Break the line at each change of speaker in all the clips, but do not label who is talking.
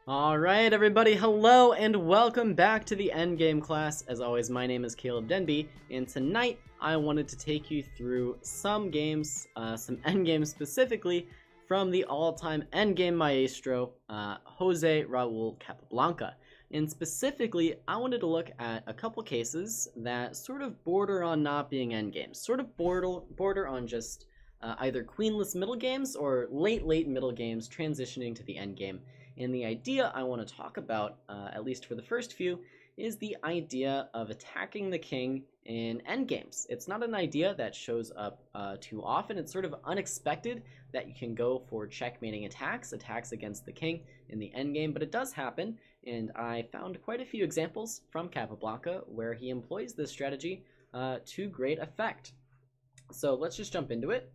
Alright everybody, hello and welcome back to the Endgame class. As always, my name is Caleb Denby, and tonight I wanted to take you through some games, some Endgames specifically, from the all-time Endgame maestro, Jose Raul Capablanca. And specifically, I wanted to look at a couple cases that sort of border on not being Endgames, sort of border on just either queenless middle games or late middle games transitioning to the endgame. And the idea I want to talk about, at least for the first few, is the idea of attacking the king in endgames. It's not an idea that shows up too often. It's sort of unexpected that you can go for checkmating attacks against the king in the endgame, but it does happen, and I found quite a few examples from Capablanca where he employs this strategy to great effect. So let's just jump into it.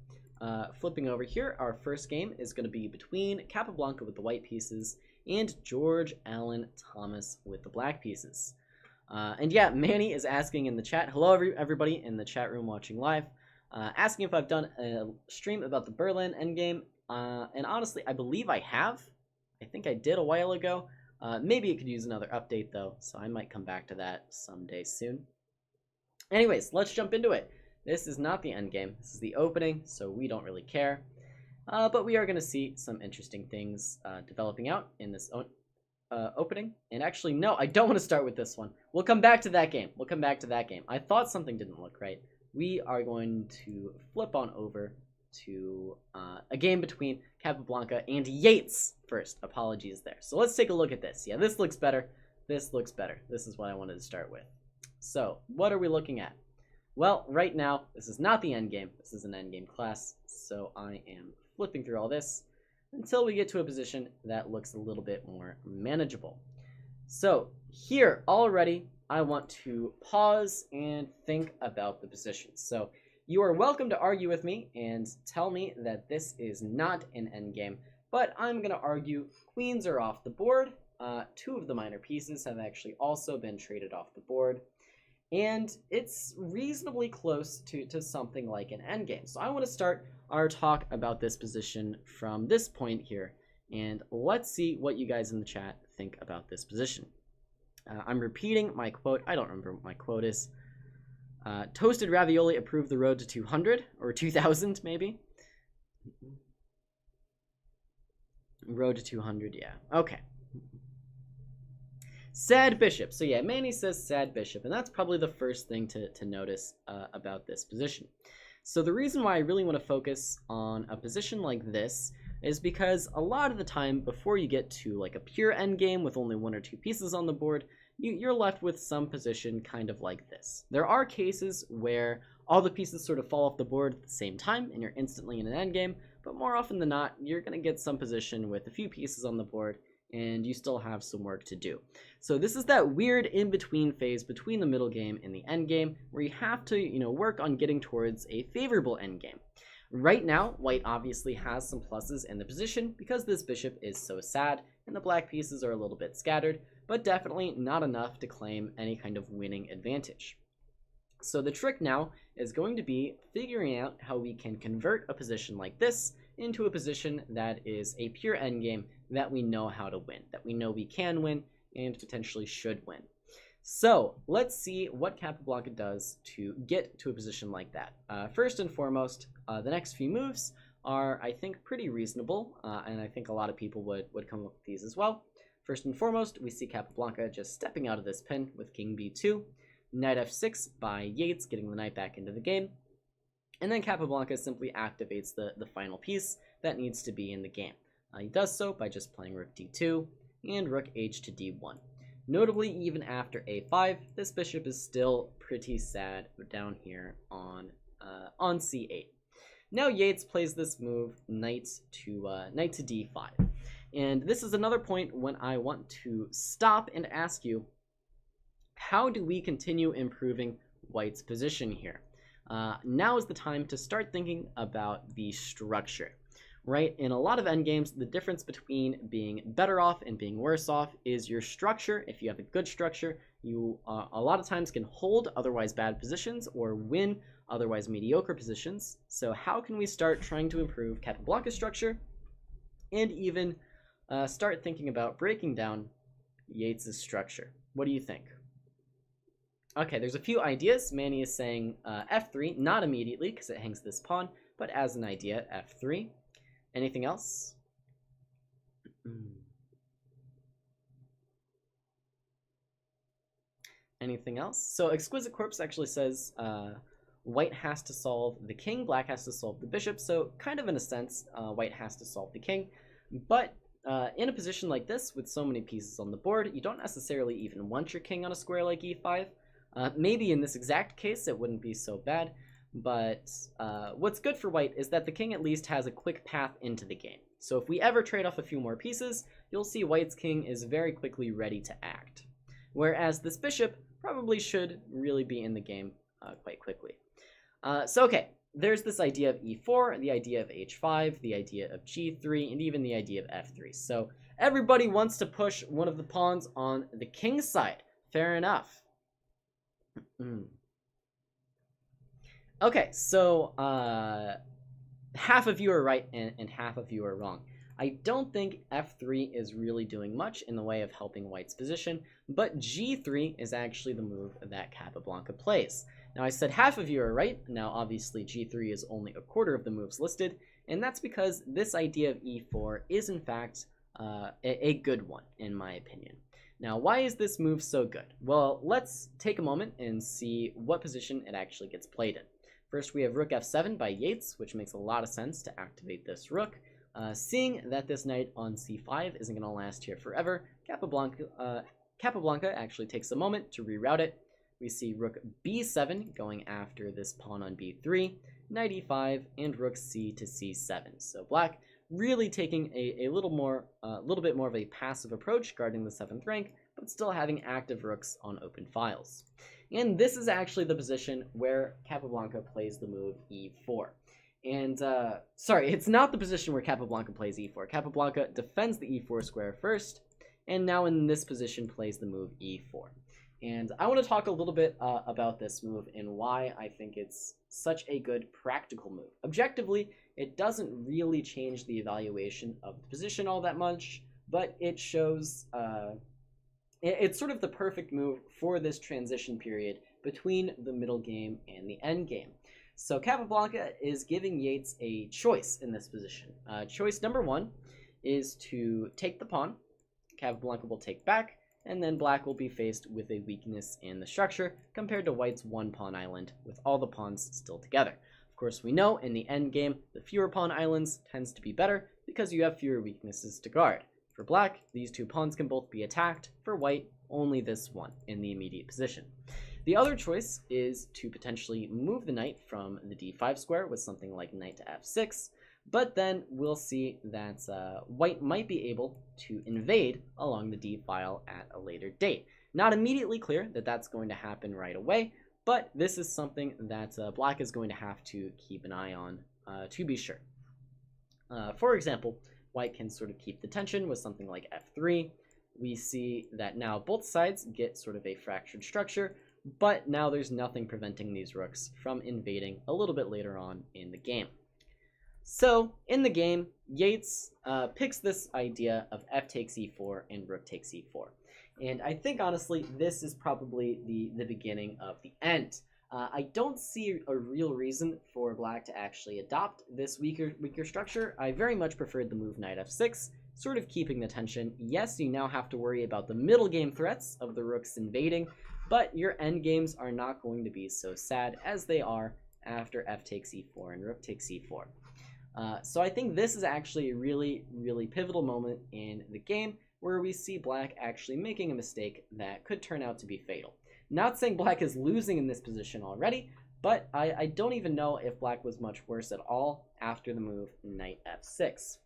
Flipping over here, our first game is going to be between Capablanca with the white pieces and George Allen Thomas with the black pieces. And yeah, Manny is asking in the chat, hello everybody in the chat room watching live, asking if I've done a stream about the Berlin endgame, and honestly, I believe I have. I think I did a while ago. Maybe it could use another update though, so I might come back to that someday soon. Anyways, let's jump into it. This is not the endgame, this is the opening, so we don't really care. But we are going to see some interesting things developing out in this opening. And actually, no, I don't want to start with this one. We'll come back to that game. I thought something didn't look right. We are going to flip on over to a game between Capablanca and Yates first. Apologies there. So let's take a look at this. Yeah, this looks better. This looks better. This is what I wanted to start with. So, what are we looking at? Well, right now, this is not the endgame. This is an endgame class, so I am flipping through all this until we get to a position that looks a little bit more manageable. So here, already, I want to pause and think about the position. So you are welcome to argue with me and tell me that this is not an endgame, but I'm going to argue queens are off the board. Two of the minor pieces have actually also been traded off the board. And it's reasonably close to something like an endgame. So I want to start our talk about this position from this point here. And let's see what you guys in the chat think about this position. I'm repeating my quote. I don't remember what my quote is. Toasted ravioli approved the road to 200 or 2000 maybe. Road to 200, yeah. Okay. Sad bishop. So yeah, Manny says sad bishop, and that's probably the first thing to notice about this position. So the reason why I really want to focus on a position like this is because a lot of the time before you get to like a pure endgame with only one or two pieces on the board, you're left with some position kind of like this. There are cases where all the pieces sort of fall off the board at the same time and you're instantly in an endgame, but more often than not, you're going to get some position with a few pieces on the board and you still have some work to do. So this is that weird in-between phase between the middle game and the end game where you have to, work on getting towards a favorable end game. Right now, white obviously has some pluses in the position because this bishop is so sad and the black pieces are a little bit scattered, but definitely not enough to claim any kind of winning advantage. So the trick now is going to be figuring out how we can convert a position like this into a position that is a pure endgame that we know how to win, that we know we can win and potentially should win. So let's see what Capablanca does to get to a position like that. First and foremost, the next few moves are, I think, pretty reasonable, and I think a lot of people would come up with these as well. First and foremost, we see Capablanca just stepping out of this pin with king b2, knight f6 by Yates, getting the knight back into the game, and then Capablanca simply activates the final piece that needs to be in the game. He does so by just playing rook d2 and rook h to d1. Notably, even after a5, this bishop is still pretty sad down here on c8. Now Yates plays this move, knight to d5. And this is another point when I want to stop and ask you, how do we continue improving white's position here? Now is the time to start thinking about the structure. Right? In a lot of endgames, the difference between being better off and being worse off is your structure. If you have a good structure, you a lot of times can hold otherwise bad positions or win otherwise mediocre positions. So how can we start trying to improve Capablanca's structure and even start thinking about breaking down Yates' structure. What do you think? Okay, there's a few ideas. Manny is saying f3, not immediately because it hangs this pawn, but as an idea, f3. Anything else? Anything else? So Exquisite Corpse actually says white has to solve the king, black has to solve the bishop, so kind of in a sense, white has to solve the king. But in a position like this, with so many pieces on the board, you don't necessarily even want your king on a square like e5. Maybe in this exact case it wouldn't be so bad, but what's good for white is that the king at least has a quick path into the game. So if we ever trade off a few more pieces, you'll see white's king is very quickly ready to act. Whereas this bishop probably should really be in the game quite quickly. So okay, there's this idea of e4, the idea of h5, the idea of g3, and even the idea of f3. So everybody wants to push one of the pawns on the king's side. Fair enough. Okay, so half of you are right and half of you are wrong. I don't think f3 is really doing much in the way of helping white's position, but g3 is actually the move that Capablanca plays. Now I said half of you are right. Now obviously g3 is only a quarter of the moves listed, and that's because this idea of e4 is in fact a good one in my opinion. Now why is this move so good? Well, let's take a moment and see what position it actually gets played in. First we have rook f7 by Yates, which makes a lot of sense to activate this rook. Seeing that this knight on c5 isn't going to last here forever, Capablanca actually takes a moment to reroute it. We see rook b7 going after this pawn on b3, knight e5, and rook c to c7. So black really taking a little bit more of a passive approach, guarding the 7th rank, but still having active rooks on open files. And this is actually the position where Capablanca plays the move e4. And, sorry, it's not the position where Capablanca plays e4. Capablanca defends the e4 square first, and now in this position plays the move e4. And I want to talk a little bit about this move and why I think it's such a good practical move. Objectively, it doesn't really change the evaluation of the position all that much, but it shows it's sort of the perfect move for this transition period between the middle game and the end game. So Capablanca is giving Yates a choice in this position. Choice number one is to take the pawn. Capablanca will take back, and then black will be faced with a weakness in the structure compared to white's one pawn island with all the pawns still together. Of course, we know in the end game, the fewer pawn islands tends to be better because you have fewer weaknesses to guard. For black, these two pawns can both be attacked. For white, only this one in the immediate position. The other choice is to potentially move the knight from the d5 square with something like knight to f6, but then we'll see that white might be able to invade along the d file at a later date. Not immediately clear that that's going to happen right away, but this is something that black is going to have to keep an eye on to be sure. For example, white can sort of keep the tension with something like f3. We see that now both sides get sort of a fractured structure, but now there's nothing preventing these rooks from invading a little bit later on in the game. So in the game, Yates picks this idea of f takes e4 and rook takes e4. And I think honestly this is probably the beginning of the end. I don't see a real reason for black to actually adopt this weaker structure. I very much preferred the move knight f6, sort of keeping the tension. Yes, you now have to worry about the middle game threats of the rooks invading, but your endgames are not going to be so sad as they are after f takes e4 and rook takes e4. So I think this is actually a really, really pivotal moment in the game where we see black actually making a mistake that could turn out to be fatal. Not saying black is losing in this position already, but I don't even know if black was much worse at all after the move knight f6.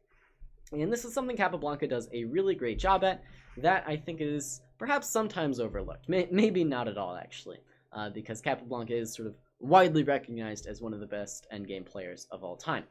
And this is something Capablanca does a really great job at that I think is perhaps sometimes overlooked. Maybe not at all, actually, because Capablanca is sort of widely recognized as one of the best endgame players of all time.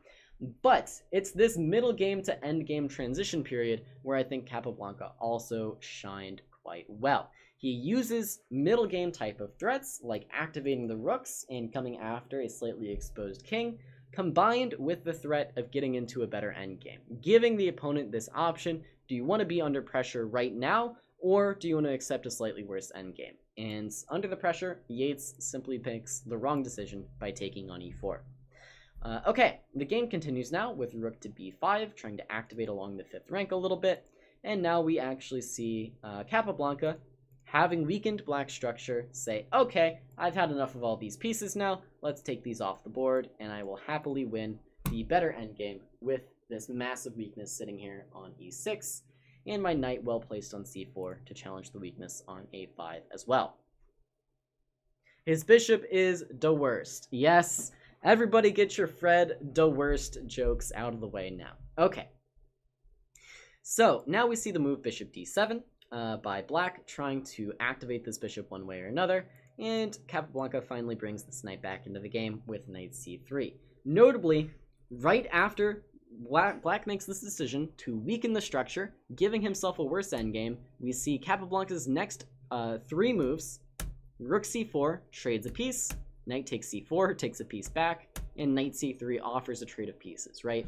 But it's this middle game to end game transition period where I think Capablanca also shined quite well. He uses middle game type of threats like activating the rooks and coming after a slightly exposed king, combined with the threat of getting into a better endgame, giving the opponent this option Do you want to be under pressure right now, or do you want to accept a slightly worse endgame? And under the pressure, Yates simply picks the wrong decision by taking on e4. Okay, the game continues now with rook to b5, trying to activate along the 5th rank a little bit. And now we actually see Capablanca, having weakened black structure, say, okay, I've had enough of all these pieces now, let's take these off the board, and I will happily win the better endgame with this massive weakness sitting here on e6, and my knight well placed on c4 to challenge the weakness on a5 as well. His bishop is Dewhirst. Yes, everybody get your Fred Dewhirst jokes out of the way now. Okay. So now we see the move bishop d7 by black, trying to activate this bishop one way or another, and Capablanca finally brings this knight back into the game with knight c3. Notably, right after black makes this decision to weaken the structure, giving himself a worse endgame, we see Capablanca's next 3 moves. Rook c4 trades a piece, knight takes c4, takes a piece back, and knight c3 offers a trade of pieces, right?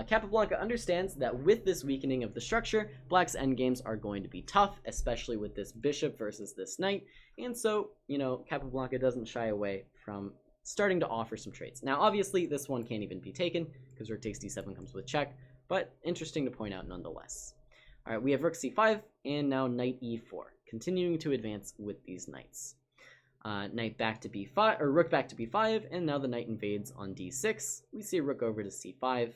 Capablanca understands that with this weakening of the structure, black's endgames are going to be tough, especially with this bishop versus this knight, and so, you know, Capablanca doesn't shy away from starting to offer some trades. Now, obviously, this one can't even be taken, because rook takes d7 comes with check, but interesting to point out nonetheless. All right, we have rook c5, and now knight e4, continuing to advance with these knights. Knight back to b5, or rook back to b5, and now the knight invades on d6. We see rook over to c5,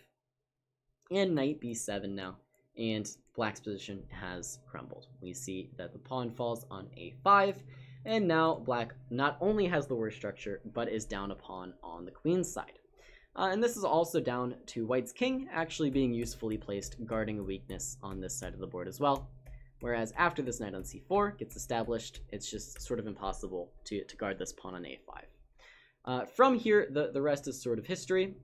and knight b7 now, and black's position has crumbled. We see that the pawn falls on a5, and now black not only has the worst structure, but is down a pawn on the queen's side. And this is also down to white's king actually being usefully placed, guarding a weakness on this side of the board as well. Whereas after this knight on c4 gets established, it's just sort of impossible to guard this pawn on a5. From here, the rest is sort of history.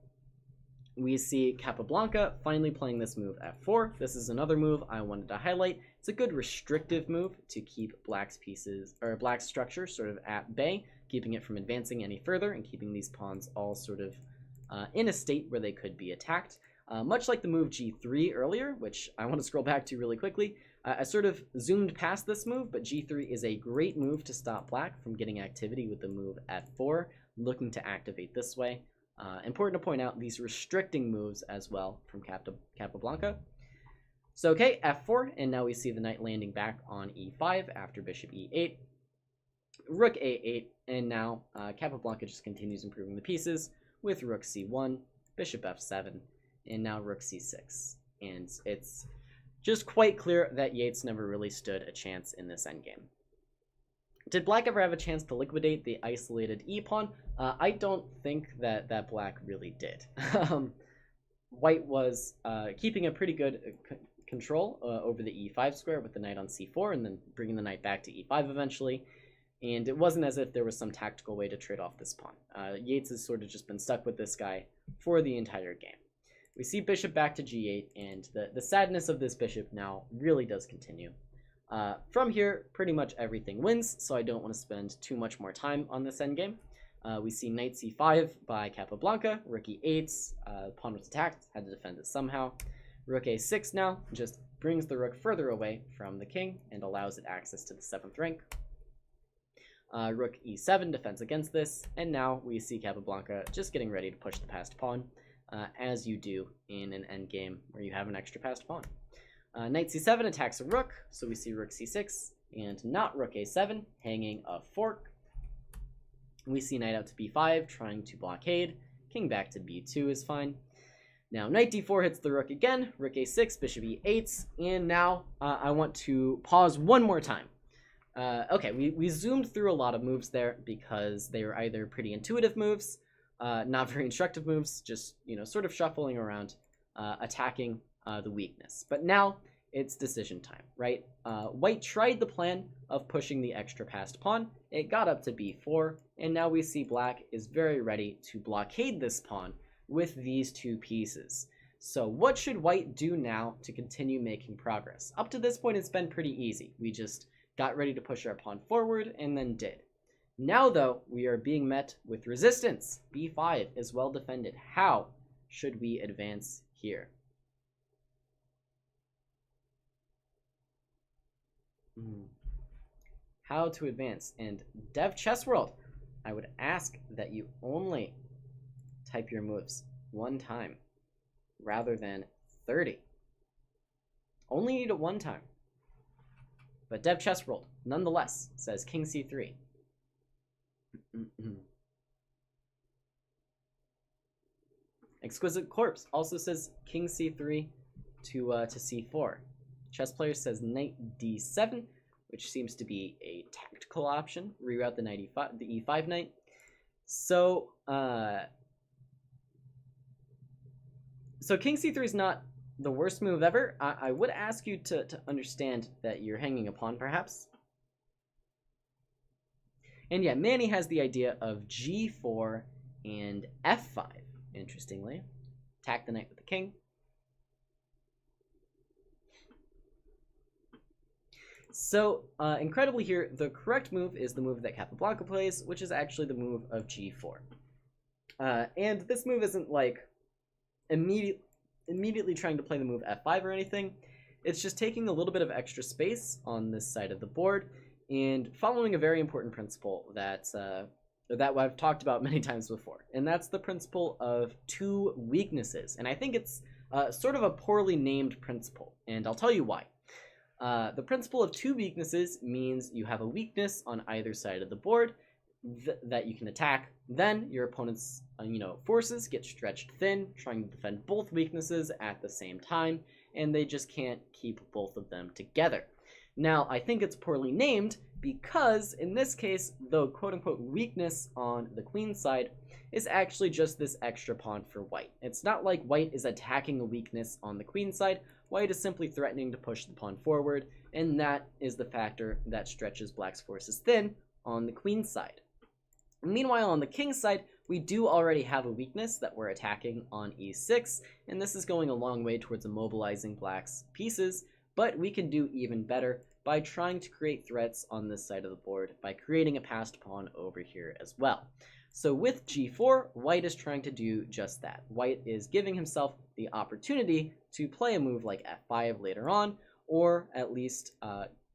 We see Capablanca finally playing this move f4. This is another move I wanted to highlight. It's a good restrictive move to keep black's pieces, or black's structure sort of at bay, keeping it from advancing any further and keeping these pawns all sort of in a state where they could be attacked. Much like the move g3 earlier, which I want to scroll back to really quickly. I sort of zoomed past this move, but g3 is a great move to stop black from getting activity with the move f4, looking to activate this way. Important to point out these restricting moves as well from Capablanca. So okay, f4, and now we see the knight landing back on e5 after bishop e8, rook a8, and now Capablanca just continues improving the pieces with rook c1, bishop f7, and now rook c6. And it's just quite clear that Yates never really stood a chance in this endgame. Did black ever have a chance to liquidate the isolated e-pawn? I don't think that black really did. White was keeping a pretty good control over the e5 square with the knight on c4 and then bringing the knight back to e5 eventually. And it wasn't as if there was some tactical way to trade off this pawn. Yates has sort of just been stuck with this guy for the entire game. We see bishop back to g8, and the sadness of this bishop now really does continue. From here, pretty much everything wins, so I don't want to spend too much more time on this endgame. We see knight c5 by Capablanca, rook e8, pawn was attacked, had to defend it somehow. Rook a6 now just brings the rook further away from the king and allows it access to the 7th rank. Rook e7 defends against this, and now we see Capablanca just getting ready to push the passed pawn, as you do in an endgame where you have an extra passed pawn. Knight c7 attacks a rook, so we see rook c6, and not rook a7, hanging a fork. We see knight out to b5, trying to blockade. King back to b2 is fine. Now knight d4 hits the rook again, rook a6, bishop e8, and now I want to pause one more time. Okay, we zoomed through a lot of moves there because they were either pretty intuitive moves, not very instructive moves, just, you know, sort of shuffling around, attacking the weakness. But now it's decision time, right? White tried the plan of pushing the extra passed pawn. It got up to b4, and now we see black is very ready to blockade this pawn with these two pieces. So what should white do now to continue making progress? Up to this point, it's been pretty easy. We just got ready to push our pawn forward and then did. Now, though, we are being met with resistance. b5 is well defended. How should we advance here? How to advance. And Dev Chess World, I would ask that you only type your moves one time rather than 30. Only need it one time. But Dev Chess World, nonetheless, says King C3. Exquisite Corpse also says King C3 to C4. Chess Player says Knight D7, which seems to be a tactical option. Reroute the E5 knight. So King C3 is not the worst move ever. I would ask you to understand that you're hanging a pawn, perhaps. And yeah, Manny has the idea of G4 and F5, interestingly. Attack the knight with the king. So, incredibly here, the correct move is the move that Capablanca plays, which is actually the move of G4. And this move isn't like immediately trying to play the move F5 or anything. It's just taking a little bit of extra space on this side of the board and following a very important principle that I've talked about many times before, and that's the principle of two weaknesses. And I think it's sort of a poorly named principle, and I'll tell you why. The principle of two weaknesses means you have a weakness on either side of the board that you can attack. Then your opponent's forces get stretched thin, trying to defend both weaknesses at the same time, and they just can't keep both of them together. Now, I think it's poorly named because, in this case, the quote-unquote weakness on the queen side is actually just this extra pawn for white. It's not like white is attacking a weakness on the queen side. White is simply threatening to push the pawn forward, and that is the factor that stretches black's forces thin on the queen side. Meanwhile, on the king side, we do already have a weakness that we're attacking on e6, and this is going a long way towards immobilizing black's pieces, but we can do even better by trying to create threats on this side of the board by creating a passed pawn over here as well. So with g4, white is trying to do just that. White is giving himself the opportunity to play a move like f5 later on, or at least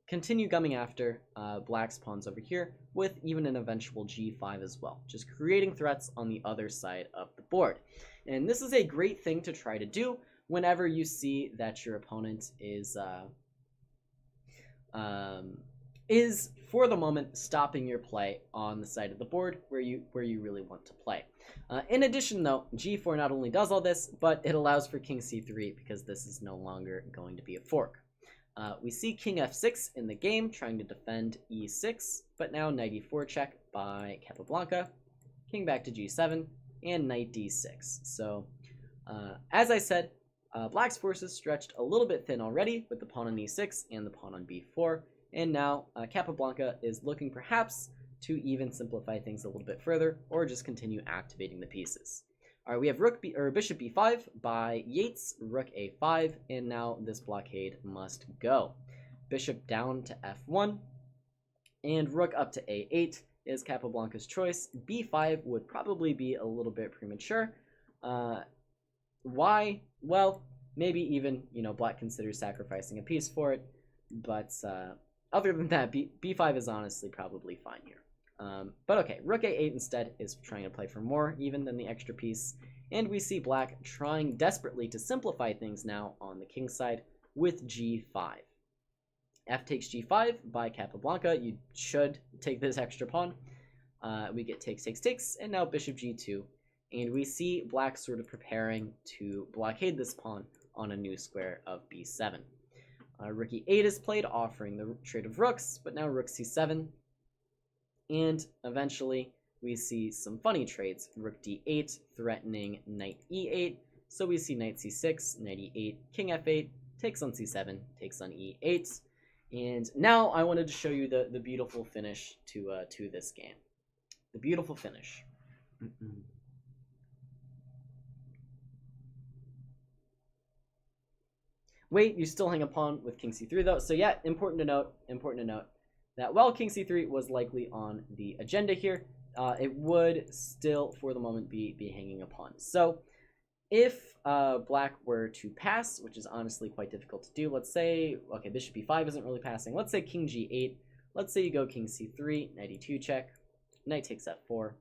continue coming after black's pawns over here with even an eventual g5 as well, just creating threats on the other side of the board. And this is a great thing to try to do whenever you see that your opponent is for the moment stopping your play on the side of the board where you really want to play. In addition, though, g4 not only does all this, but it allows for king c3 because this is no longer going to be a fork. We see king f6 in the game trying to defend e6, but now knight e4 check by Capablanca, king back to g7, and knight d6. So, as I said, black's forces stretched a little bit thin already with the pawn on e6 and the pawn on b4, and now Capablanca is looking perhaps to even simplify things a little bit further, or just continue activating the pieces. All right, we have bishop b5 by Yates, rook a5, and now this blockade must go. Bishop down to f1, and rook up to a8 is Capablanca's choice. b5 would probably be a little bit premature. Why? Well, maybe even, black considers sacrificing a piece for it, but other than that, b5 is honestly probably fine here. But okay, rook a8 instead is trying to play for more even than the extra piece, and we see black trying desperately to simplify things now on the king side with g5. F takes g5 by Capablanca. You should take this extra pawn. We get takes, and now bishop g2, and we see black sort of preparing to blockade this pawn on a new square of b7. Rook e8 is played, offering the trade of rooks, but now rook c7. And eventually, we see some funny trades. Rook d8, threatening knight e8. So we see knight c6, knight e8, king f8, takes on c7, takes on e8. And now I wanted to show you the beautiful finish to this game. The beautiful finish. Wait, you still hang a pawn with king c3 though. So yeah, important to note that while king c3 was likely on the agenda here, it would still, for the moment, be hanging a pawn. So If black were to pass, which is honestly quite difficult to do, let's say, okay, bishop b5 isn't really passing. Let's say king g8. Let's say you go king c3, knight e2 check, knight takes f4.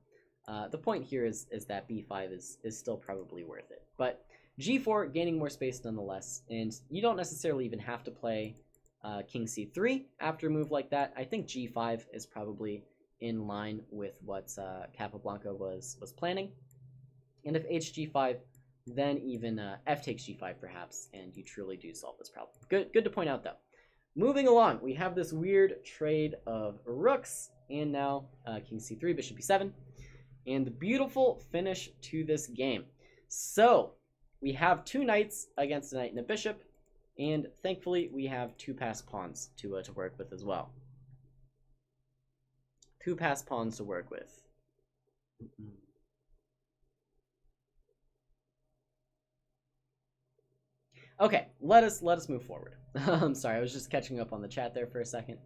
The point here is that b5 is still probably worth it. But g4, gaining more space nonetheless, and you don't necessarily even have to play king c3 after a move like that. I think g5 is probably in line with what Capablanca was planning. And if hg5, then even f takes g5 perhaps, and you truly do solve this problem. Good to point out though. Moving along, we have this weird trade of rooks, and now king c3, bishop b7, and the beautiful finish to this game. So we have two knights against a knight and a bishop, and thankfully we have two passed pawns to work with as well. Two passed pawns to work with. Okay, let us move forward. I'm sorry, I was just catching up on the chat there for a second.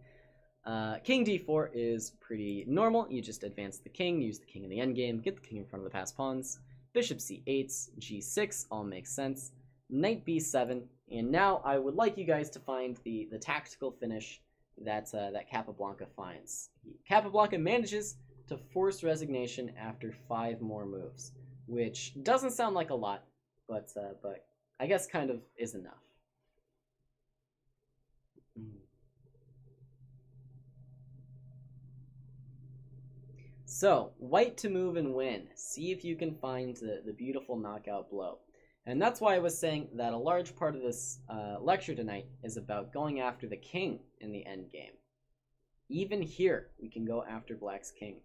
King d4 is pretty normal. You just advance the king, use the king in the endgame, get the king in front of the passed pawns. Bishop c8, g6, all makes sense. Knight b7, and now I would like you guys to find the tactical finish that Capablanca finds. Capablanca manages to force resignation after 5 more moves, which doesn't sound like a lot, but I guess kind of is enough. So, white to move and win. See if you can find the beautiful knockout blow. And that's why I was saying that a large part of this lecture tonight is about going after the king in the endgame. Even here, we can go after black's king.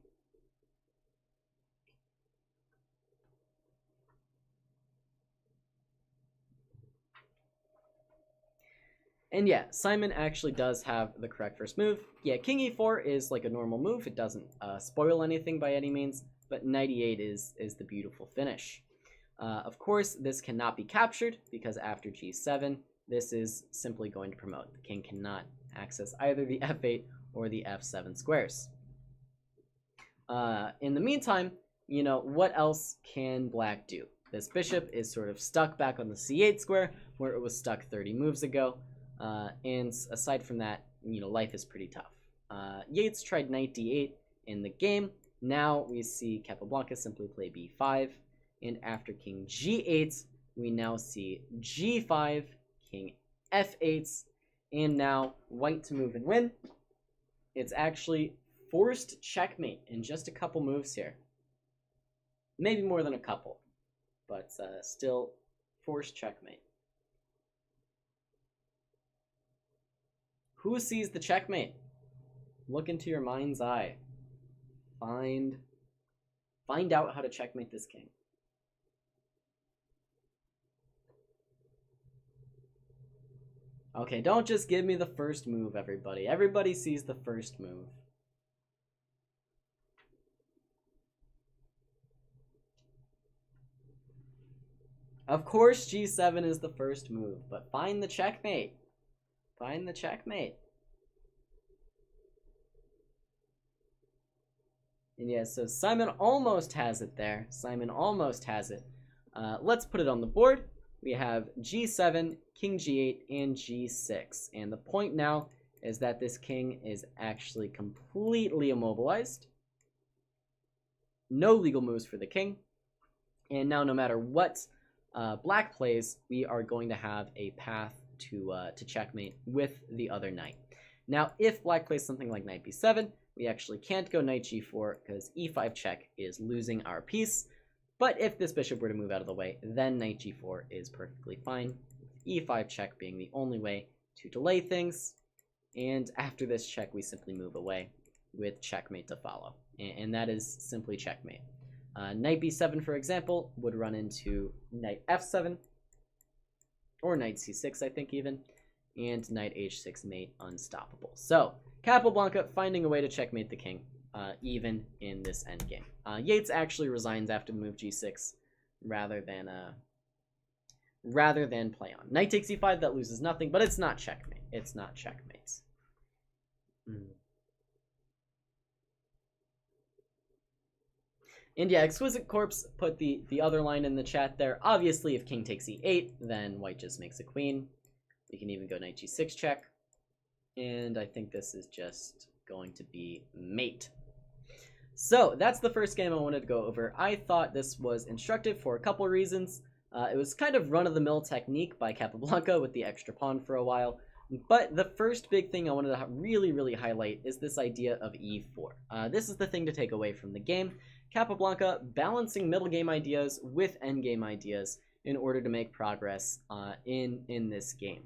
And yeah, Simon actually does have the correct first move. Yeah, king e4 is like a normal move. It doesn't spoil anything by any means, but knight e8 is the beautiful finish. Of course, this cannot be captured because after g7, this is simply going to promote. The king cannot access either the f8 or the f7 squares. In the meantime, you know, what else can black do? This bishop is sort of stuck back on the c8 square where it was stuck 30 moves ago. And aside from that, you know, life is pretty tough. Yates tried knight d8 in the game. Now we see Capablanca simply play b5. And after king g8, we now see g5, king f8, and now white to move and win. It's actually forced checkmate in just a couple moves here. Maybe more than a couple, but still forced checkmate. Who sees the checkmate? Look into your mind's eye. Find out how to checkmate this king. Okay, don't just give me the first move, everybody. Everybody sees the first move. Of course g7 is the first move, but find the checkmate. Find the checkmate. And yeah, so Simon almost has it there. Simon almost has it. Let's put it on the board. We have g7, king g8, and g6. And the point now is that this king is actually completely immobilized. No legal moves for the king. And now no matter what black plays, we are going to have a path to checkmate with the other knight. Now, if black plays something like knight b7, we actually can't go knight g4 because e5 check is losing our piece. But if this bishop were to move out of the way, then knight g4 is perfectly fine, e5 check being the only way to delay things. And after this check, we simply move away with checkmate to follow. And that is simply checkmate. Knight b7, for example, would run into knight f7, or knight c6, I think even, and knight h6 mate unstoppable. So, Capablanca finding a way to checkmate the king, even in this endgame. Yates actually resigns after the move g6, rather than play on. Knight takes e5, that loses nothing, but it's not checkmate. It's not checkmate. And yeah, Exquisite Corpse put the other line in the chat there. Obviously, if king takes e8, then white just makes a queen. You can even go knight g6 check. And I think this is just going to be mate. So that's the first game I wanted to go over. I thought this was instructive for a couple reasons. It was kind of run-of-the-mill technique by Capablanca with the extra pawn for a while. But the first big thing I wanted to really highlight is this idea of e4. This is the thing to take away from the game. Capablanca balancing middle game ideas with endgame ideas in order to make progress in this game.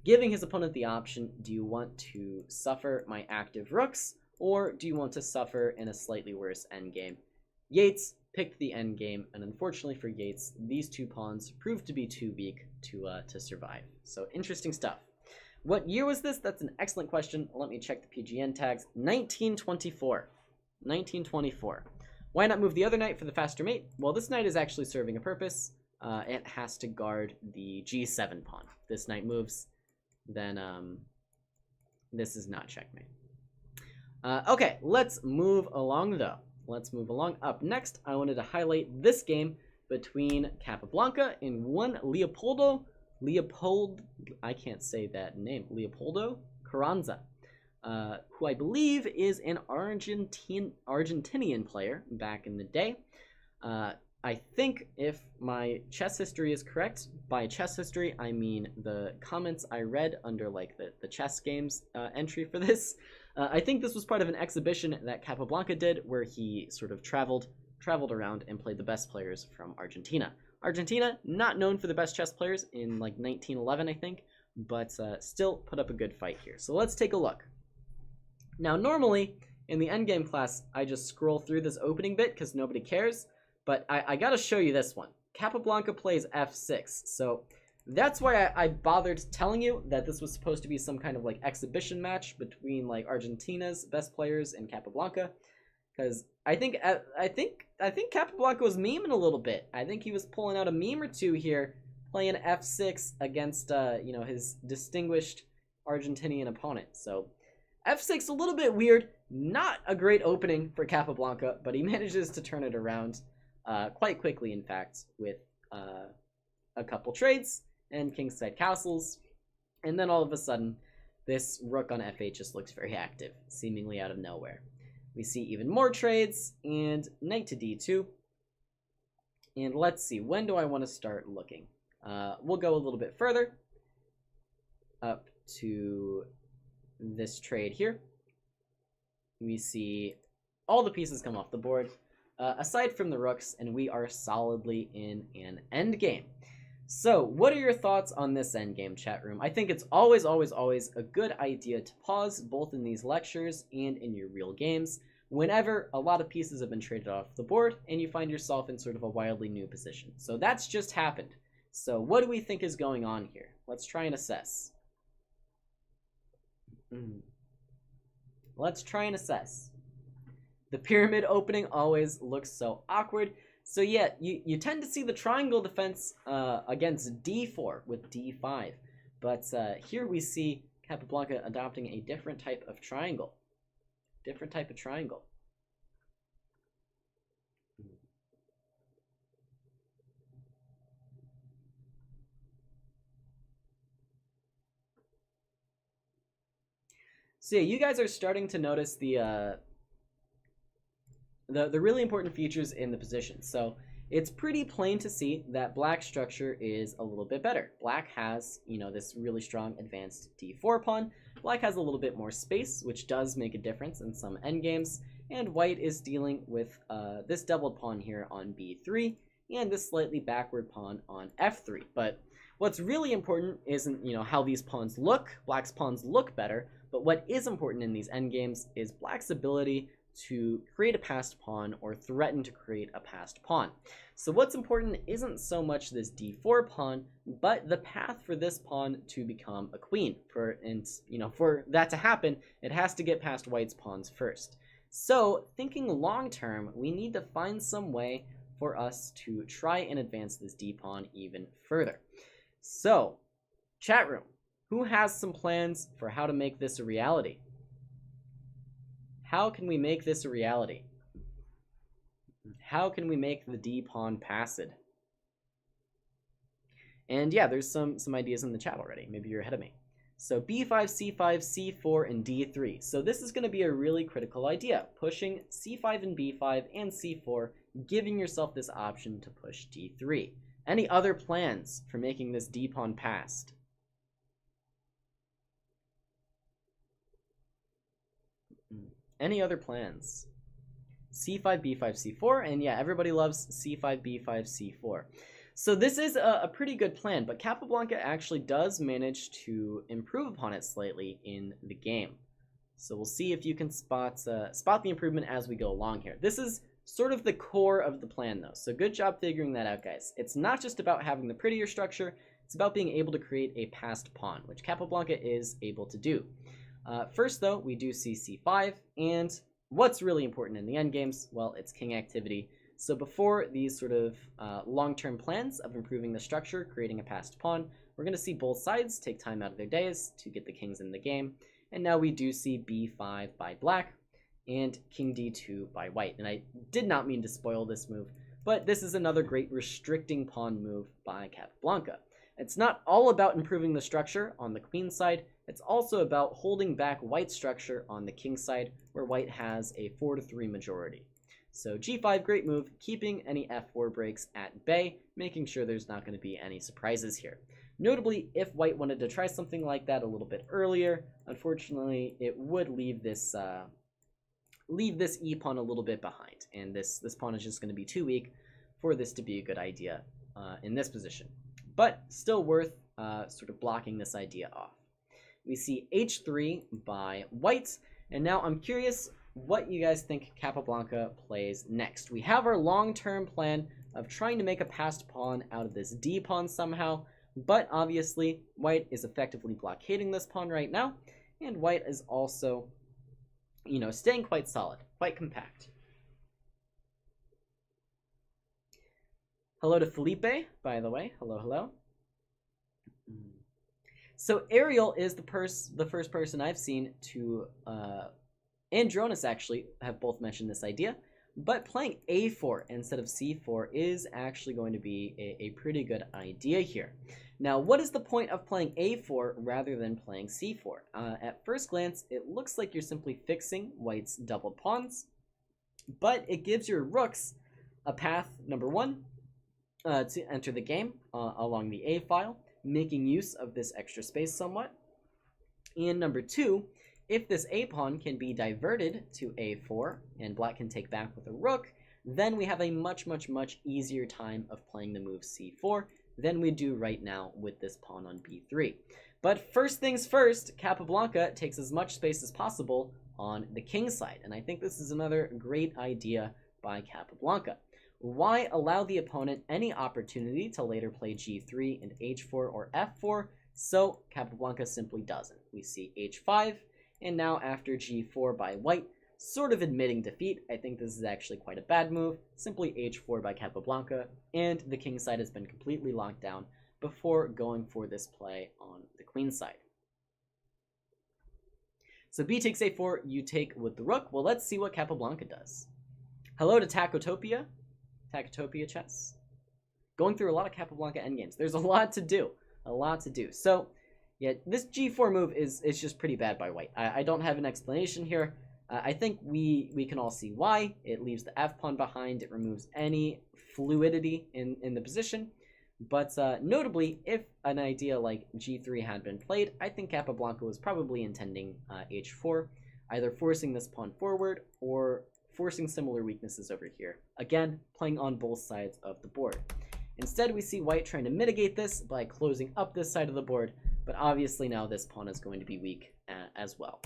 Giving his opponent the option, do you want to suffer my active rooks, or do you want to suffer in a slightly worse endgame? Yates picked the endgame, and unfortunately for Yates, these two pawns proved to be too weak to survive. So interesting stuff. What year was this? That's an excellent question. Let me check the PGN tags. 1924. 1924. Why not move the other knight for the faster mate? Well, this knight is actually serving a purpose. It has to guard the g7 pawn. This knight moves, then this is not checkmate. Okay, let's move along though. Let's move along. Up next, I wanted to highlight this game between Capablanca and one Leopoldo, I can't say that name, Leopoldo Carranza, who I believe is an Argentinian player back in the day. I think if my chess history is correct, by chess history I mean the comments I read under like the chess games entry for this. I think this was part of an exhibition that Capablanca did where he sort of traveled around and played the best players from Argentina. Argentina, not known for the best chess players in like 1911, I think, but still put up a good fight here. So let's take a look. Now, normally in the endgame class, I just scroll through this opening bit because nobody cares, but I gotta show you this one. Capablanca plays f6, so that's why I bothered telling you that this was supposed to be some kind of like exhibition match between like Argentina's best players and Capablanca, because I think Capablanca was memeing a little bit. I think he was pulling out a meme or two here, playing f6 against you know, his distinguished Argentinian opponent. So f6 a little bit weird, not a great opening for Capablanca, but he manages to turn it around quite quickly, in fact, with a couple trades and kingside castles, and then all of a sudden this rook on f8 just looks very active, seemingly out of nowhere. We see even more trades and knight to d2, and let's see, when do I want to start looking? We'll go a little bit further up to this trade here. We see all the pieces come off the board aside from the rooks, and we are solidly in an endgame. So what are your thoughts on this endgame, chat room? I think it's always a good idea to pause both in these lectures and in your real games whenever a lot of pieces have been traded off the board and you find yourself in sort of a wildly new position. So that's just happened. So what do we think is going on here? Let's try and assess. Let's try and assess. The pyramid opening always looks so awkward. So yeah, you tend to see the triangle defense against d4 with d5. But here we see Capablanca adopting a different type of triangle. Different type of triangle. So yeah, you guys are starting to notice the really important features in the position. So it's pretty plain to see that black structure is a little bit better. Black has, you know, this really strong advanced d4 pawn. Black has a little bit more space, which does make a difference in some endgames. And white is dealing with this doubled pawn here on b3 and this slightly backward pawn on f3. But what's really important isn't, you know, how these pawns look. Black's pawns look better, but what is important in these endgames is black's ability to create a passed pawn or threaten to create a passed pawn. So what's important isn't so much this d4 pawn, but the path for this pawn to become a queen. For that to happen, it has to get past white's pawns first. So thinking long term, we need to find some way for us to try and advance this d pawn even further. So, chat room, who has some plans for how to make this a reality? How can we make this a reality? How can we make the D pawn passed? And yeah, there's some ideas in the chat already. Maybe you're ahead of me. So b5, c5, c4, and d3. So this is going to be a really critical idea, pushing c5 and b5 and c4, giving yourself this option to push d3. Any other plans for making this d pawn passed? Any other plans? c5, b5, c4, and yeah, everybody loves c5, b5, c4. So this is a pretty good plan, but Capablanca actually does manage to improve upon it slightly in the game. So we'll see if you can spot the improvement as we go along here. This is sort of the core of the plan, though, so good job figuring that out, guys. It's not just about having the prettier structure, it's about being able to create a passed pawn, which Capablanca is able to do. First, though, we do see c5, and what's really important in the endgames? Well, it's king activity. So before these sort of long-term plans of improving the structure, creating a passed pawn, we're going to see both sides take time out of their days to get the kings in the game. And now we do see b5 by black and king d2 by white. And I did not mean to spoil this move, but this is another great restricting pawn move by Capablanca. It's not all about improving the structure on the queen side, it's also about holding back white's structure on the king side, where white has a 4-3 majority. So g5, great move, keeping any f4 breaks at bay, making sure there's not going to be any surprises here. Notably, if white wanted to try something like that a little bit earlier, unfortunately, it would leave this e-pawn a little bit behind, and this pawn is just going to be too weak for this to be a good idea in this position. But still worth sort of blocking this idea off. We see h3 by white, and now I'm curious what you guys think Capablanca plays next. We have our long-term plan of trying to make a passed pawn out of this d pawn somehow, but obviously white is effectively blockading this pawn right now, and white is also, you know, staying quite solid, quite compact. Hello to Felipe, by the way. Hello, hello. So Ariel is the first person I've seen to and Dronis actually have both mentioned this idea, but playing a4 instead of c4 is actually going to be a pretty good idea here. Now, what is the point of playing a4 rather than playing c4? At first glance, it looks like you're simply fixing white's doubled pawns, but it gives your rooks a path, number one, to enter the game along the a file, making use of this extra space somewhat. And number two, if this a-pawn can be diverted to a4 and black can take back with a rook, then we have a much easier time of playing the move c4 than we do right now with this pawn on b3. But first things first, Capablanca takes as much space as possible on the king side, and I think this is another great idea by Capablanca. Why allow the opponent any opportunity to later play g3 and h4 or f4? So Capablanca simply doesn't. We see h5, and now after g4 by white, sort of admitting defeat. I think this is actually quite a bad move. Simply h4 by Capablanca, and the king side has been completely locked down before going for this play on the queen side. So b takes a4, you take with the rook. Well, let's see what Capablanca does. Hello to Tacotopia chess. Going through a lot of Capablanca endgames. There's a lot to do. So yeah, this g4 move is just pretty bad by white. I don't have an explanation here. I think we can all see why. It leaves the f-pawn behind. It removes any fluidity in the position. But notably, if an idea like g3 had been played, I think Capablanca was probably intending h4, either forcing this pawn forward or forcing similar weaknesses over here. Again, playing on both sides of the board. Instead, we see white trying to mitigate this by closing up this side of the board, but obviously now this pawn is going to be weak as well.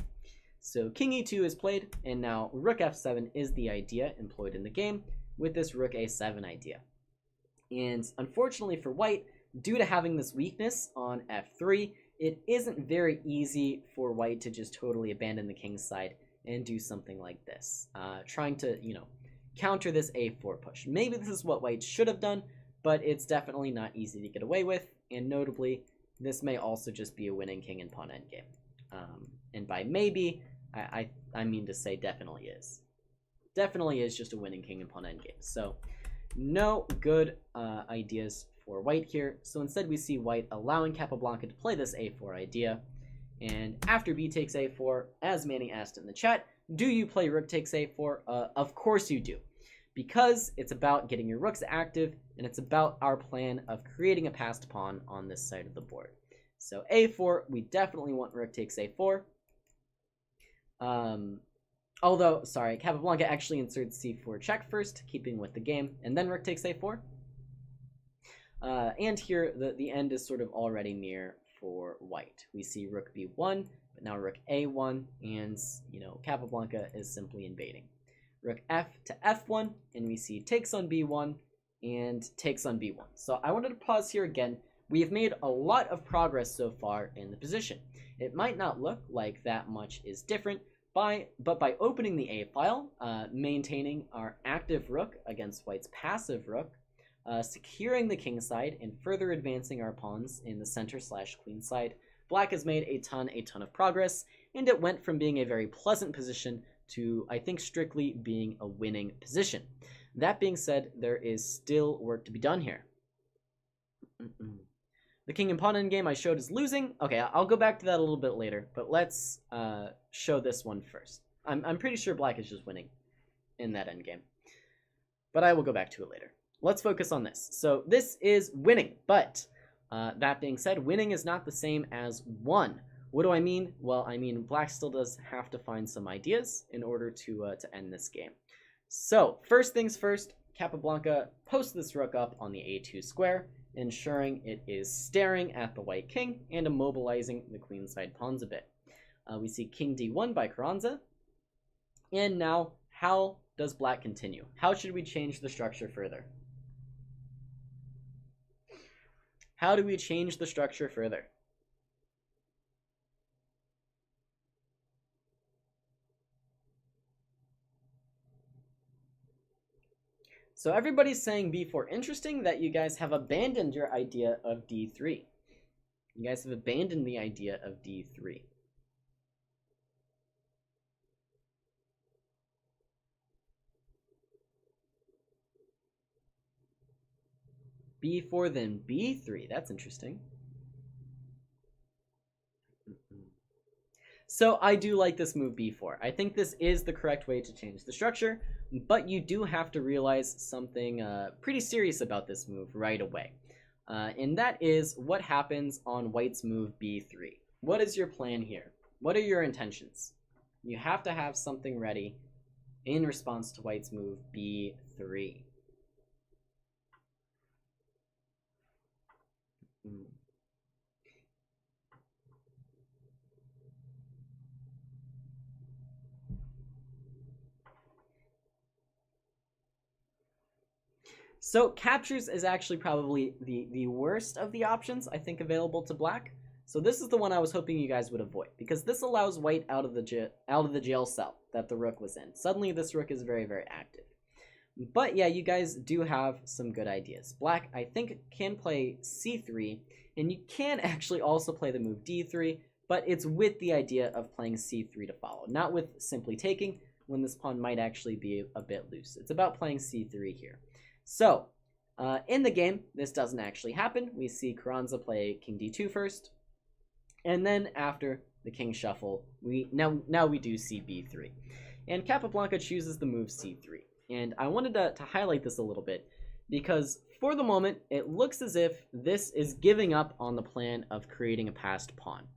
So king e2 is played, and now rook f7 is the idea employed in the game with this rook a7 idea. And unfortunately for white, due to having this weakness on f3, it isn't very easy for white to just totally abandon the king's side and do something like this, trying to, counter this a4 push. Maybe this is what white should have done, but it's definitely not easy to get away with, and notably, this may also just be a winning king and pawn endgame. And by maybe, I mean to say definitely is. definitely is just a winning king and pawn endgame. So no good ideas for white here. So instead we see white allowing Capablanca to play this a4 idea. And after b takes a4, as Manny asked in the chat, do you play rook takes a4? Of course you do. Because it's about getting your rooks active, and it's about our plan of creating a passed pawn on this side of the board. So a4, we definitely want rook takes a4. Although, sorry, Capablanca actually inserts c4 check first, keeping with the game, and then rook takes a4. And here, the end is sort of already near for white. We see rook b1, but now rook a1, and, you know, Capablanca is simply invading. Rook f to f1, and we see takes on b1 and takes on b1. So I wanted to pause here again. We have made a lot of progress so far in the position. It might not look like that much is different, but by opening the a file, maintaining our active rook against white's passive rook, securing the king side, and further advancing our pawns in the center / queen side, black has made a ton of progress, and it went from being a very pleasant position to, I think, strictly being a winning position. That being said, there is still work to be done here. The king and pawn endgame I showed is losing. Okay, I'll go back to that a little bit later, but let's show this one first. I'm pretty sure black is just winning in that endgame, but I will go back to it later. Let's focus on this. So this is winning, but that being said, winning is not the same as won. What do I mean? Well, I mean black still does have to find some ideas in order to end this game. So first things first, Capablanca posts this rook up on the a2 square, ensuring it is staring at the white king and immobilizing the queenside pawns a bit. We see king d1 by Carranza. And now, how does black continue? How should we change the structure further? How do we change the structure further? So everybody's saying b4. Interesting that you guys have abandoned your idea of d3. You guys have abandoned the idea of d3. b4 then b3. That's interesting. So I do like this move b4. I think this is the correct way to change the structure, but you do have to realize something pretty serious about this move right away. And that is what happens on white's move b3. What is your plan here? What are your intentions? You have to have something ready in response to white's move b3. So captures is actually probably the worst of the options, I think, available to black. So this is the one I was hoping you guys would avoid, because this allows white out of the jail cell that the rook was in. Suddenly this rook is very, very active. But yeah, you guys do have some good ideas. Black, I think, can play c3, and you can actually also play the move d3, but it's with the idea of playing c3 to follow, not with simply taking, when this pawn might actually be a bit loose. It's about playing c3 here. So, in the game, this doesn't actually happen. We see Carranza play king d2 first, and then after the king shuffle, now we do see b3. And Capablanca chooses the move c3. And I wanted to highlight this a little bit, because for the moment, it looks as if this is giving up on the plan of creating a passed pawn.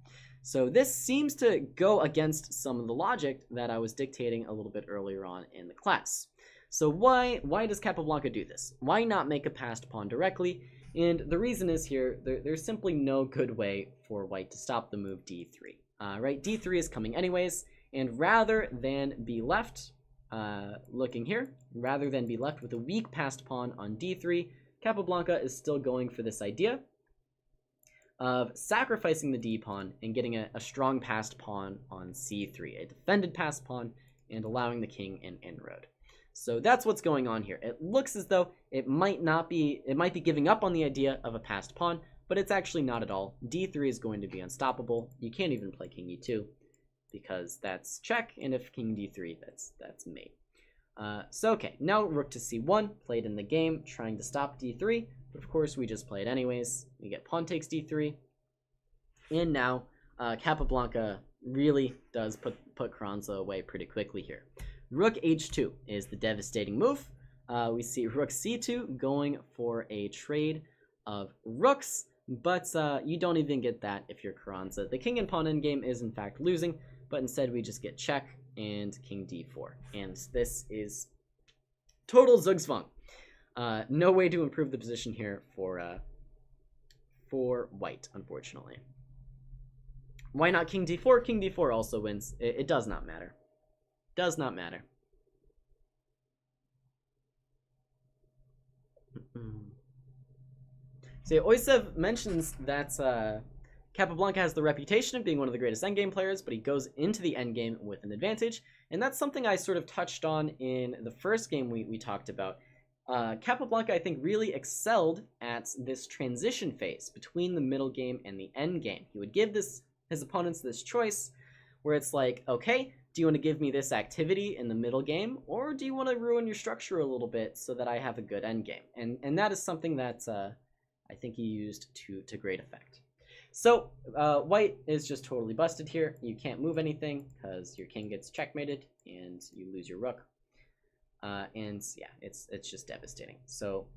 So this seems to go against some of the logic that I was dictating a little bit earlier on in the class. So why does Capablanca do this? Why not make a passed pawn directly? And the reason is here, there's simply no good way for white to stop the move d3. Right, d3 is coming anyways, and rather than be left, looking here, rather than be left with a weak passed pawn on d3, Capablanca is still going for this idea of sacrificing the d pawn and getting a strong passed pawn on c3, a defended passed pawn, and allowing the king an inroad. So that's what's going on here. It looks as though it might be giving up on the idea of a passed pawn, but it's actually not at all. d3 is going to be unstoppable. You can't even play king e2 because that's check, and if king d3, that's mate. So okay, now rook to c1, played in the game, trying to stop d3, but of course we just play it anyways. We get pawn takes d3, and now Capablanca really does put Carranza away pretty quickly here. Rook h2 is the devastating move. We see rook c2 going for a trade of rooks, but you don't even get that if you're Carranza. The king and pawn endgame is in fact losing, but instead we just get check and king d4. And this is total Zugzwang. No way to improve the position here for white, unfortunately. Why not king d4? King d4 also wins. It does not matter. Does not matter. So Oisev mentions that Capablanca has the reputation of being one of the greatest endgame players, but he goes into the endgame with an advantage, and that's something I sort of touched on in the first game we talked about. Capablanca, I think, really excelled at this transition phase between the middle game and the end game. He would give his opponents this choice where it's like, okay, do you want to give me this activity in the middle game, or do you want to ruin your structure a little bit so that I have a good end game? And that is something that I think he used to great effect. So white is just totally busted here. You can't move anything because your king gets checkmated and you lose your rook. And yeah, it's just devastating. So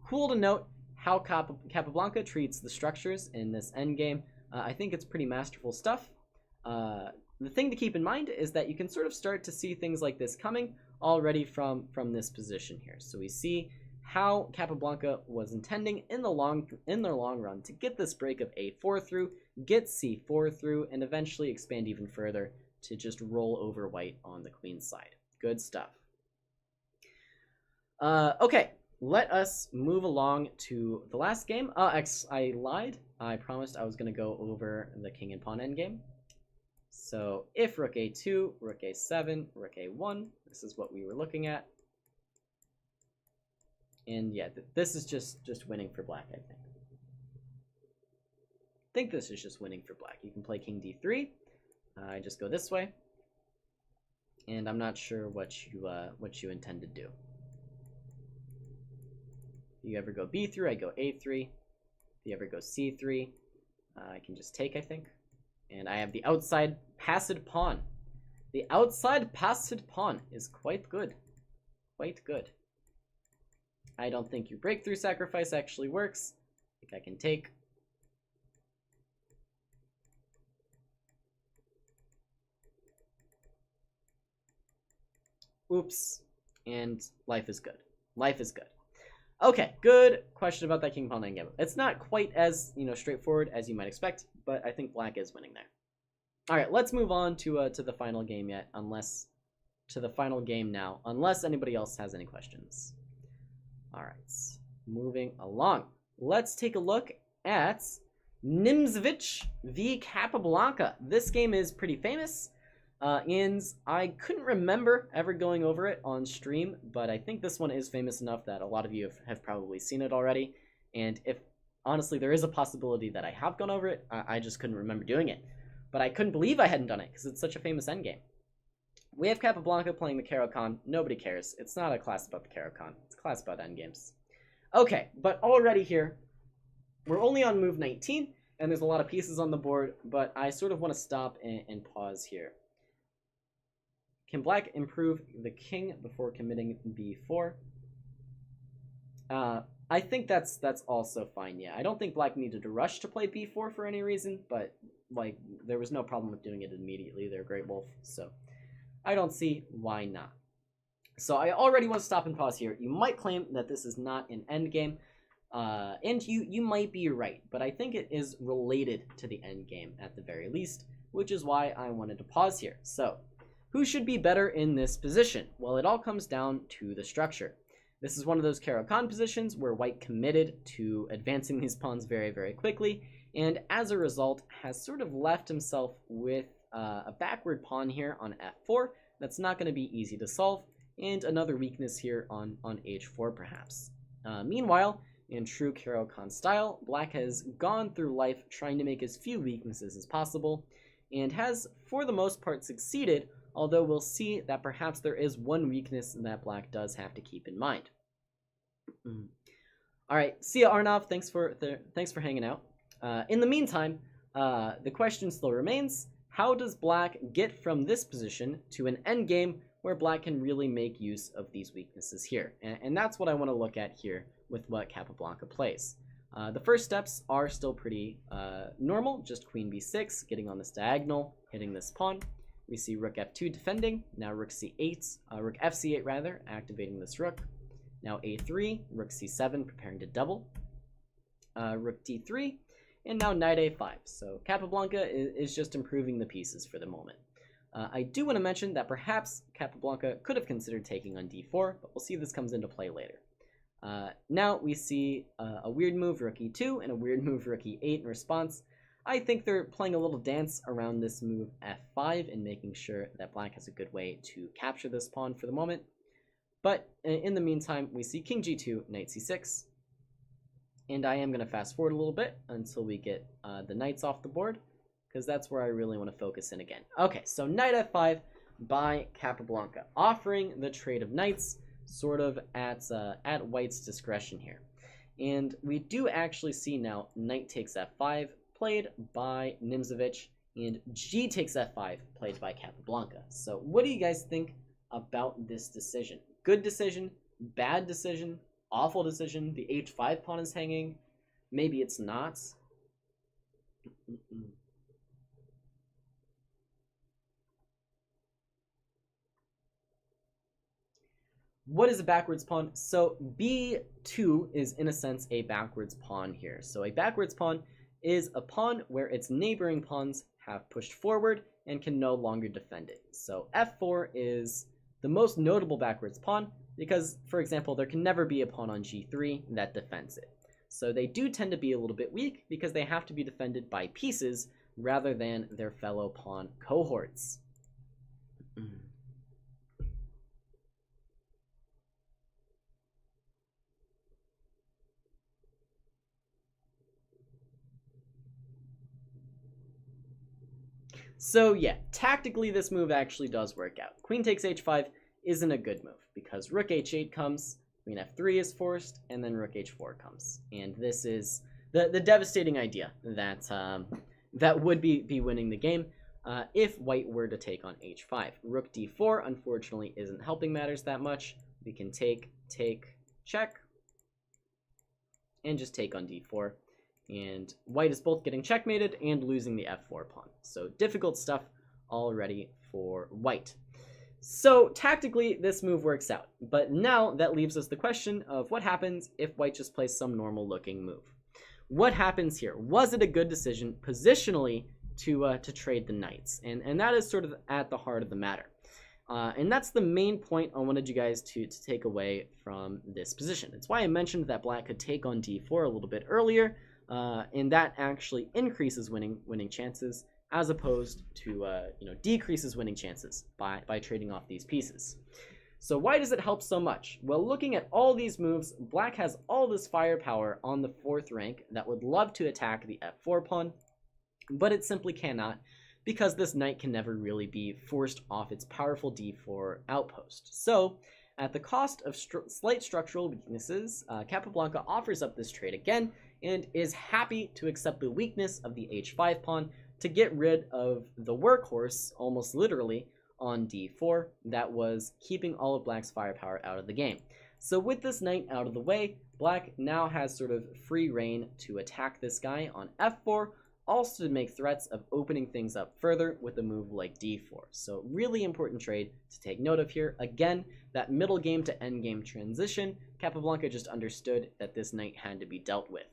cool to note how Capablanca treats the structures in this endgame. I think it's pretty masterful stuff. The thing to keep in mind is that you can sort of start to see things like this coming already from this position here. So we see how Capablanca was intending in the long run to get this break of a4 through, get c4 through, and eventually expand even further to just roll over white on the queen's side. Good stuff. Okay, let us move along to the last game. I lied. I promised I was going to go over the king and pawn endgame. So if rook a2, rook a7, rook a1, this is what we were looking at. And yeah, this is just winning for black, I think. I think this is just winning for black. You can play king d3. I just go this way. And I'm not sure what you intend to do. If you ever go b3, I go a3. If you ever go c3, I can just take, I think. And I have the outside passed pawn. The outside passed pawn is quite good. Quite good. I don't think your breakthrough sacrifice actually works. I think I can take. Oops. And life is good. Life is good. Okay, good question about that king pawn endgame. It's not quite as, straightforward as you might expect, but I think black is winning there. All right, let's move on to the final game now, unless anybody else has any questions. All right, moving along. Let's take a look at Nimzovich v. Capablanca. This game is pretty famous, and I couldn't remember ever going over it on stream, but I think this one is famous enough that a lot of you have probably seen it already. And if, honestly, there is a possibility that I have gone over it, I just couldn't remember doing it. But I couldn't believe I hadn't done it, because it's such a famous endgame. We have Capablanca playing the Caro-Kann. Nobody cares. It's not a class about the Caro-Kann. It's a class about endgames. Okay, but already here, we're only on move 19, and there's a lot of pieces on the board, but I sort of want to stop and pause here. Can black improve the king before committing b4? I think that's also fine, yeah. I don't think black needed to rush to play b4 for any reason, but like there was no problem with doing it immediately. They're Great Wolf, so I don't see why not. So I already want to stop and pause here. You might claim that this is not an endgame, and you might be right, but I think it is related to the endgame at the very least, which is why I wanted to pause here. So who should be better in this position? Well, it all comes down to the structure. This is one of those Caro-Kann positions where white committed to advancing these pawns very, very quickly, and as a result has sort of left himself with a backward pawn here on f4 that's not going to be easy to solve, and another weakness here on h4 perhaps. Meanwhile, in true Caro-Kann style, black has gone through life trying to make as few weaknesses as possible, and has, for the most part, succeeded although we'll see that perhaps there is one weakness that black does have to keep in mind. All right, see ya, Arnav. Thanks for hanging out. In the meantime, the question still remains: how does black get from this position to an endgame where black can really make use of these weaknesses here? And that's what I want to look at here with what Capablanca plays. The first steps are still pretty normal, just queen b6, getting on this diagonal, hitting this pawn. We see rook f2 defending, now rook c8, rook fc8 rather, activating this rook. Now a3, rook c7, preparing to double, rook d3, and now knight a5. So Capablanca is just improving the pieces for the moment. I do want to mention that perhaps Capablanca could have considered taking on d4, but we'll see if this comes into play later. Now we see a weird move, rook e2, and a weird move, rook e8 in response. I think they're playing a little dance around this move f5 and making sure that black has a good way to capture this pawn for the moment. But in the meantime, we see king g2, knight c6. And I am going to fast forward a little bit until we get the knights off the board, because that's where I really want to focus in again. Okay, so knight f5 by Capablanca, offering the trade of knights sort of at white's discretion here. And we do actually see now knight takes f5 played by Nimzovich and g takes f5 played by Capablanca. So what do you guys think about this decision? Good decision, bad decision, awful decision? The h5 pawn is hanging. Maybe it's not. What is a backwards pawn? So b2 is in a sense a backwards pawn here. So a backwards pawn is a pawn where its neighboring pawns have pushed forward and can no longer defend it. So f4 is the most notable backwards pawn because, for example, there can never be a pawn on g3 that defends it. So they do tend to be a little bit weak because they have to be defended by pieces rather than their fellow pawn cohorts. So yeah, tactically this move actually does work out. Queen takes h5 isn't a good move because rook h8 comes, queen f3 is forced, and then rook h4 comes. And this is the devastating idea that that would be winning the game if white were to take on h5. Rook d4 unfortunately isn't helping matters that much. We can take, check, and just take on d4. And white is both getting checkmated and losing the f4 pawn. So difficult stuff already for white. So tactically, this move works out. But now that leaves us the question of what happens if white just plays some normal looking move. What happens here? Was it a good decision positionally to trade the knights? And that is sort of at the heart of the matter. And that's the main point I wanted you guys to take away from this position. It's why I mentioned that black could take on d4 a little bit earlier. And that actually increases winning chances as opposed to decreases winning chances by trading off these pieces. So why does it help so much? Well, looking at all these moves, black has all this firepower on the 4th rank that would love to attack the f4 pawn, but it simply cannot because this knight can never really be forced off its powerful d4 outpost. So at the cost of slight structural weaknesses, Capablanca offers up this trade again and is happy to accept the weakness of the h5 pawn to get rid of the workhorse, almost literally, on d4 that was keeping all of black's firepower out of the game. So with this knight out of the way, black now has sort of free reign to attack this guy on f4, also to make threats of opening things up further with a move like d4. So really important trade to take note of here. Again, that middle game to end game transition, Capablanca just understood that this knight had to be dealt with.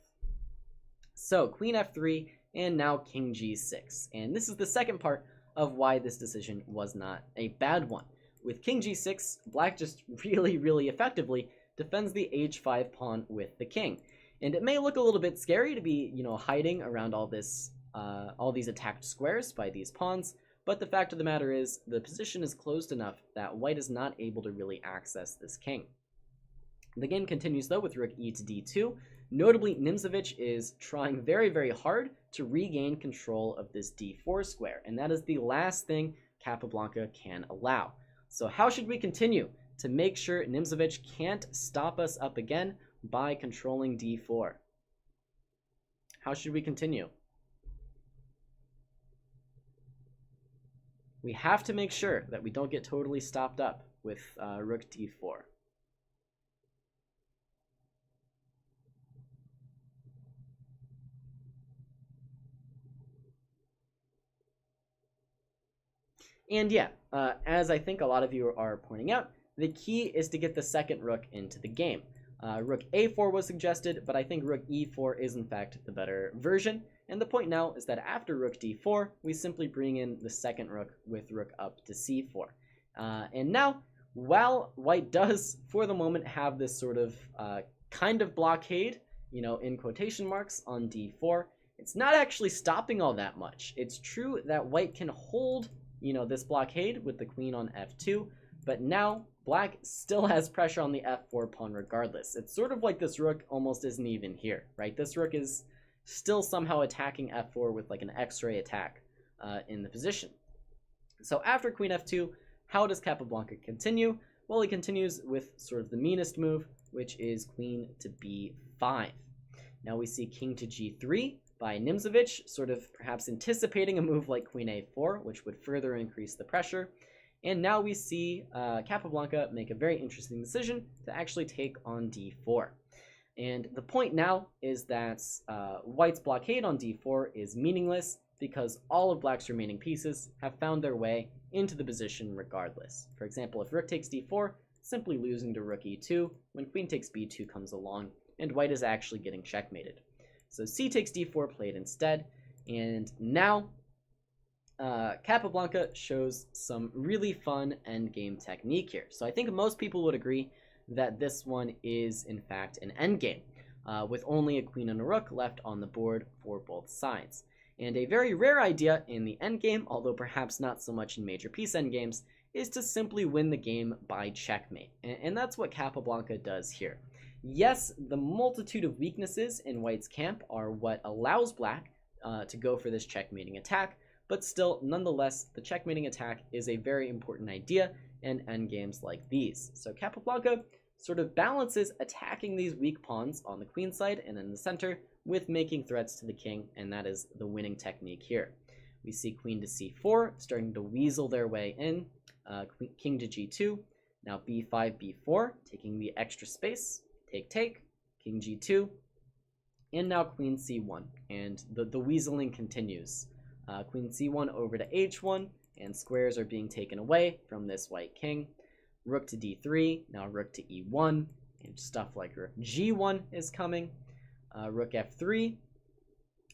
So queen f3 and now king g6. And this is the second part of why this decision was not a bad one. With king g6, black just really effectively defends the h5 pawn with the king. And it may look a little bit scary to be, hiding around all these attacked squares by these pawns, but the fact of the matter is the position is closed enough that white is not able to really access this king. The game continues though with rook e to d2. Notably, Nimzovich is trying very hard to regain control of this d4 square, and that is the last thing Capablanca can allow. So how should we continue to make sure Nimzovich can't stop us up again by controlling d4? How should we continue? We have to make sure that we don't get totally stopped up with rook d4. And yeah, as I think a lot of you are pointing out, the key is to get the second rook into the game. Rook a4 was suggested, but I think rook e4 is in fact the better version. And the point now is that after rook d4, we simply bring in the second rook with rook up to c4. And now, while white does, for the moment, have this sort of kind of blockade, you know, in quotation marks on d4, it's not actually stopping all that much. It's true that white can hold, you know, this blockade with the queen on f2, but now black still has pressure on the f4 pawn regardless. It's sort of like this rook almost isn't even here, right? This rook is still somehow attacking f4 with like an x-ray attack in the position. So after queen f2, how does Capablanca continue? Well, he continues with sort of the meanest move, which is queen to b5. Now we see king to g3 by Nimzovich, sort of perhaps anticipating a move like queen a4, which would further increase the pressure. And now we see Capablanca make a very interesting decision to actually take on d4. And the point now is that white's blockade on d4 is meaningless because all of black's remaining pieces have found their way into the position regardless. For example, if rook takes d4, simply losing to rook e2 when queen takes b2 comes along, and white is actually getting checkmated. So c takes d4 played instead, and now Capablanca shows some really fun endgame technique here. So I think most people would agree that this one is in fact an endgame, with only a queen and a rook left on the board for both sides. And a very rare idea in the endgame, although perhaps not so much in major piece endgames, is to simply win the game by checkmate. And that's what Capablanca does here. Yes, the multitude of weaknesses in white's camp are what allows black to go for this checkmating attack, but still, nonetheless, the checkmating attack is a very important idea in endgames like these. So Capablanca sort of balances attacking these weak pawns on the queen side and in the center with making threats to the king, and that is the winning technique here. We see queen to c4 starting to weasel their way in, king to g2, now b5, b4, taking the extra space, take, king g2, and now queen c1, and the weaseling continues. Queen c1 over to h1, and squares are being taken away from this white king. Rook to d3, now rook to e1, and stuff like rook g1 is coming. Rook f3,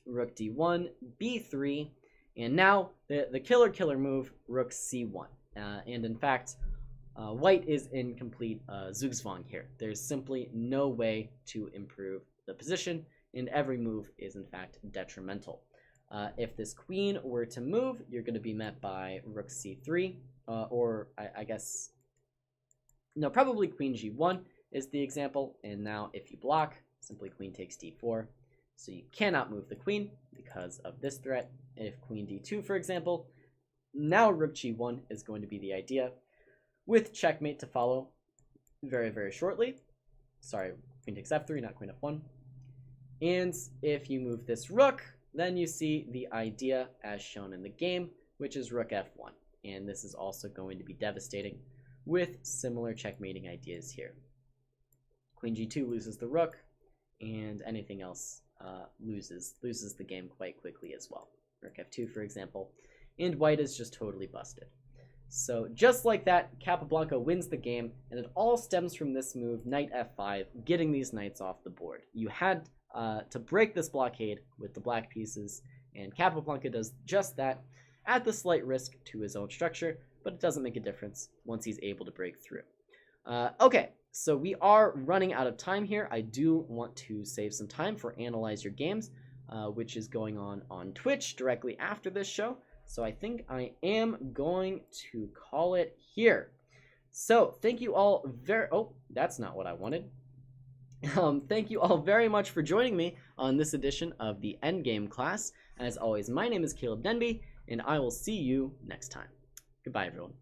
rook d1, b3, and now the killer move, rook c1. And in fact, white is in complete zugzwang here. There's simply no way to improve the position, and every move is in fact detrimental. If this queen were to move, you're going to be met by rook c3, or I guess, no, probably queen g1 is the example. And now if you block, simply queen takes d4. So you cannot move the queen because of this threat. If queen d2, for example, now rook g1 is going to be the idea, with checkmate to follow very, very shortly. Sorry, queen takes f3, not queen f1. And if you move this rook, then you see the idea as shown in the game, which is rook f1. And this is also going to be devastating with similar checkmating ideas here. Queen g2 loses the rook, and anything else loses the game quite quickly as well. Rook f2, for example, and white is just totally busted. So just like that, Capablanca wins the game, and it all stems from this move, knight f5, getting these knights off the board. You had to break this blockade with the black pieces, and Capablanca does just that at the slight risk to his own structure, but it doesn't make a difference once he's able to break through. Okay, so we are running out of time here. I do want to save some time for Analyze Your Games, which is going on Twitch directly after this show. So I think I am going to call it here. So thank you all oh, that's not what I wanted. Thank you all very much for joining me on this edition of the Endgame class. As always, my name is Caleb Denby, and I will see you next time. Goodbye, everyone.